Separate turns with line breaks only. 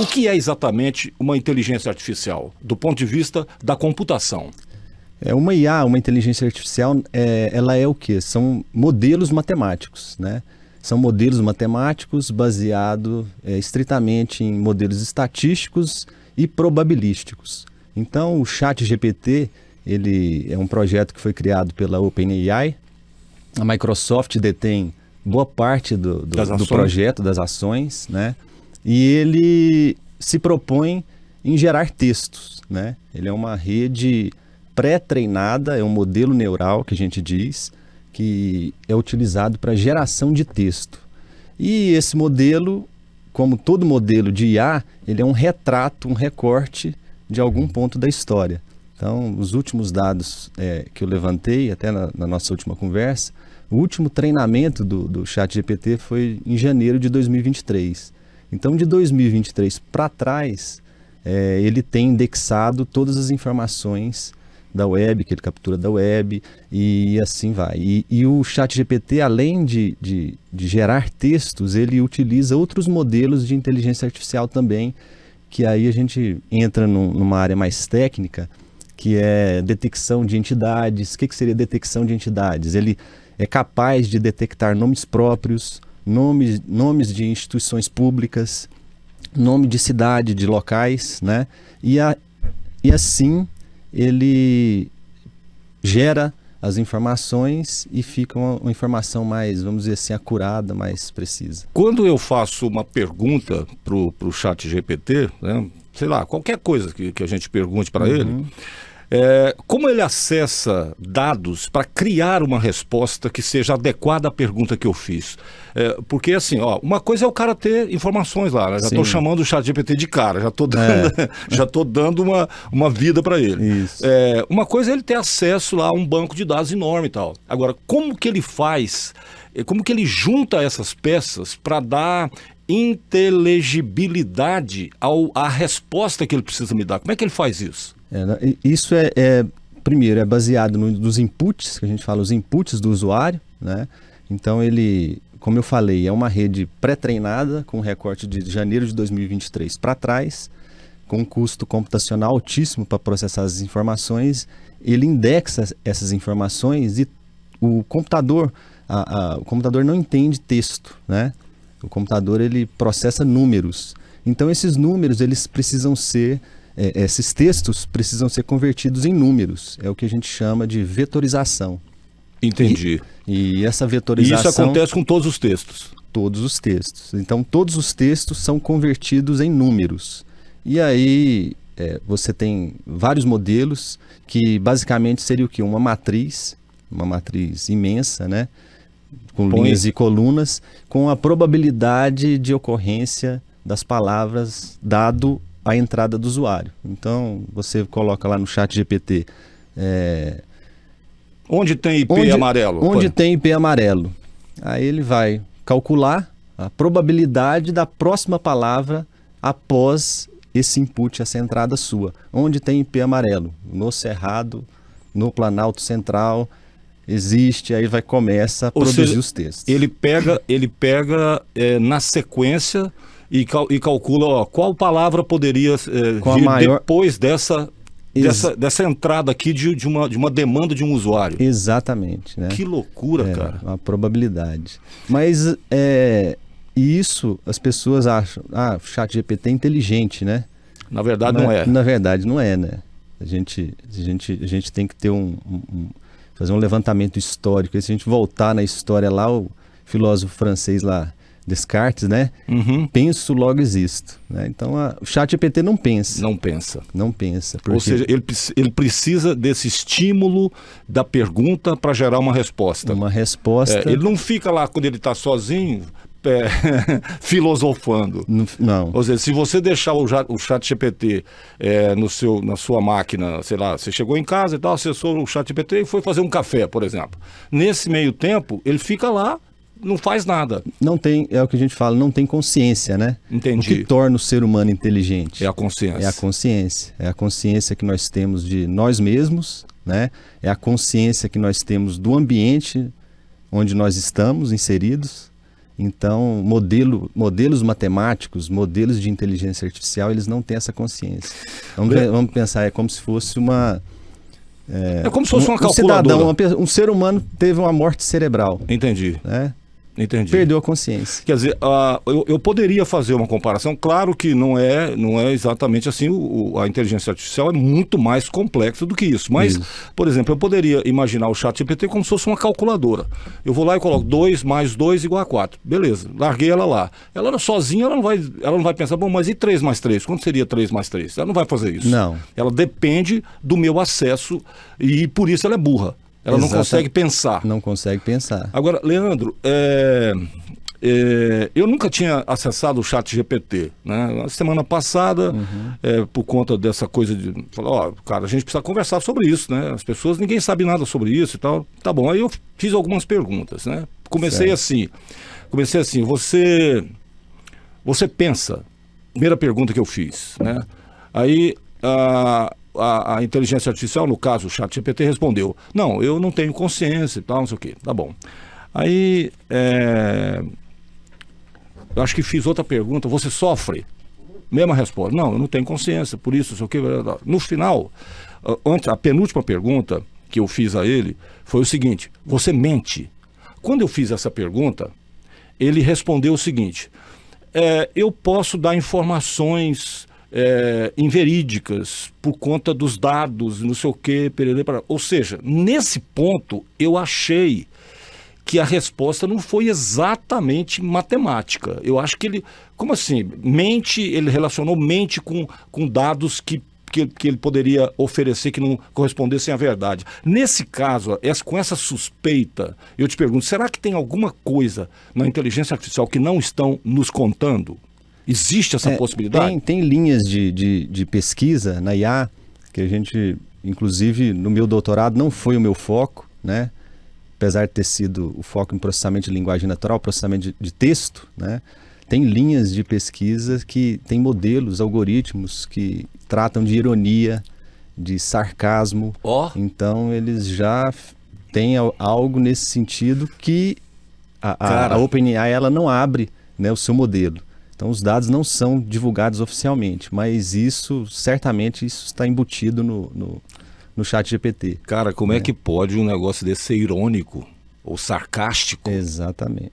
O que é exatamente uma inteligência artificial, do ponto de vista da computação?
Uma IA, uma inteligência artificial, ela é o quê? São modelos matemáticos, né? São modelos matemáticos baseados estritamente em modelos estatísticos e probabilísticos. Então, o ChatGPT, ele é um projeto que foi criado pela OpenAI. A Microsoft detém boa parte do projeto, das ações, né? E ele se propõe em gerar textos, né? Ele é uma rede pré-treinada, é um modelo neural que a gente diz, que é utilizado para geração de texto. E esse modelo, como todo modelo de IA, ele é um retrato, um recorte de algum ponto da história. Então, os últimos dados que eu levantei, até na nossa última conversa, o último treinamento do ChatGPT foi em janeiro de 2023. Então, de 2023 para trás, ele tem indexado todas as informações da web, que ele captura da web, e assim vai. E o ChatGPT, além de gerar textos, ele utiliza outros modelos de inteligência artificial também, que aí a gente entra numa área mais técnica, que é detecção de entidades. O que seria detecção de entidades? Ele é capaz de detectar nomes próprios, nomes de instituições públicas, nome de cidade, de locais, né? E assim ele gera as informações e fica uma informação mais, vamos dizer assim, acurada, mais precisa.
Quando eu faço uma pergunta para o ChatGPT, né, sei lá, qualquer coisa que a gente pergunte para ele, como ele acessa dados para criar uma resposta que seja adequada à pergunta que eu fiz? Porque assim, uma coisa é o cara ter informações lá, né? Já estou chamando o ChatGPT de cara, já estou dando uma vida para ele.
Isso.
Uma coisa é ele ter acesso lá a um banco de dados enorme e tal. Agora, como que ele faz, como que ele junta essas peças para dar inteligibilidade à resposta que ele precisa me dar? Como é que ele faz isso?
Isso primeiro, é baseado nos inputs, que a gente fala, os inputs do usuário, né? Então ele, como eu falei, é uma rede pré-treinada com recorte de janeiro de 2023 para trás, com um custo computacional altíssimo para processar as informações. Ele indexa essas informações e o computador não entende texto, né? O computador, ele processa números. Então esses números, eles precisam ser esses textos precisam ser convertidos em números. É o que a gente chama de vetorização.
Entendi.
E essa vetorização...
E isso acontece com todos os textos?
Todos os textos. Então, todos os textos são convertidos em números. E aí, você tem vários modelos que basicamente seria o quê? Uma matriz imensa, né? Com linhas e colunas, com a probabilidade de ocorrência das palavras dado a entrada do usuário. Então, você coloca lá no ChatGPT...
Onde tem IP amarelo?
Onde tem IP amarelo. Aí ele vai calcular a probabilidade da próxima palavra após esse input, essa entrada sua. Onde tem IP amarelo? No Cerrado, no Planalto Central, existe, aí começa a produzir os textos.
Ele pega na sequência... E calcula qual palavra poderia vir depois dessa entrada aqui de uma demanda de um usuário.
Exatamente. Né?
Que loucura, cara.
Uma probabilidade. Mas isso as pessoas acham, o ChatGPT é inteligente, né?
Na verdade não é.
Na verdade não é, né? A gente tem que ter fazer um levantamento histórico. E se a gente voltar na história lá, o filósofo francês lá, Descartes, né? Penso, logo existo. Né? Então, o ChatGPT não pensa.
Não pensa.
Não pensa.
Ou seja, ele precisa desse estímulo da pergunta para gerar uma resposta.
Uma resposta...
ele não fica lá quando ele está sozinho... filosofando.
Não.
Ou seja, se você deixar o ChatGPT na sua máquina, sei lá, você chegou em casa e tal, acessou o ChatGPT e foi fazer um café, por exemplo. Nesse meio tempo, ele fica lá, não faz nada.
Não tem, é o que a gente fala, não tem consciência, né?
Entendi.
O que torna o ser humano inteligente?
É a consciência.
É a consciência. É a consciência que nós temos de nós mesmos, né? É a consciência que nós temos do ambiente onde nós estamos inseridos. Então, modelos matemáticos, modelos de inteligência artificial, eles não têm essa consciência. Vamos pensar, é como se fosse uma...
É como se fosse uma calculadora.
Um ser humano teve uma morte cerebral.
Entendi.
Né?
Entendi.
Perdeu a consciência.
Quer dizer, eu poderia fazer uma comparação, claro que não é exatamente assim, a inteligência artificial é muito mais complexa do que isso, mas, por exemplo, eu poderia imaginar o ChatGPT como se fosse uma calculadora. Eu vou lá e coloco 2 mais 2 igual a 4, beleza, larguei ela lá. Ela sozinha, ela não vai pensar, bom, mas e 3 mais 3? Quanto seria 3 mais 3? Ela não vai fazer isso.
Não.
Ela depende do meu acesso e por isso ela é burra. Ela não consegue pensar.
Não consegue pensar.
Agora, Leandro, eu nunca tinha acessado o ChatGPT, né? Na semana passada, por conta dessa coisa de... Falar, cara, a gente precisa conversar sobre isso, né? As pessoas, ninguém sabe nada sobre isso e tal. Tá bom, aí eu fiz algumas perguntas, né? Comecei assim, você pensa, primeira pergunta que eu fiz, né? Aí... A inteligência artificial, no caso o ChatGPT, respondeu: não, eu não tenho consciência e tal, não sei o quê. Tá bom. Aí, eu acho que fiz outra pergunta: você sofre? Mesma resposta: não, eu não tenho consciência, por isso, não sei o quê. No final, a penúltima pergunta que eu fiz a ele foi o seguinte: você mente? Quando eu fiz essa pergunta, ele respondeu o seguinte: eu posso dar informações... inverídicas por conta dos dados, não sei o quê, ou seja, nesse ponto eu achei que a resposta não foi exatamente matemática. Eu acho que ele, como assim, ele relacionou mente com dados que ele poderia oferecer que não correspondessem à verdade. Nesse caso, com essa suspeita, eu te pergunto, será que tem alguma coisa na inteligência artificial que não estão nos contando? Existe essa possibilidade?
Tem linhas de pesquisa na IA, que a gente, inclusive, no meu doutorado não foi o meu foco, né? Apesar de ter sido o foco em processamento de linguagem natural, processamento de texto, né? Tem linhas de pesquisa que tem modelos, algoritmos que tratam de ironia, de sarcasmo. Então, eles já têm algo nesse sentido que a OpenAI ela não abre, né, o seu modelo. Então, os dados não são divulgados oficialmente, mas certamente isso está embutido no ChatGPT.
Cara, como é que pode um negócio desse ser irônico ou sarcástico?
Exatamente,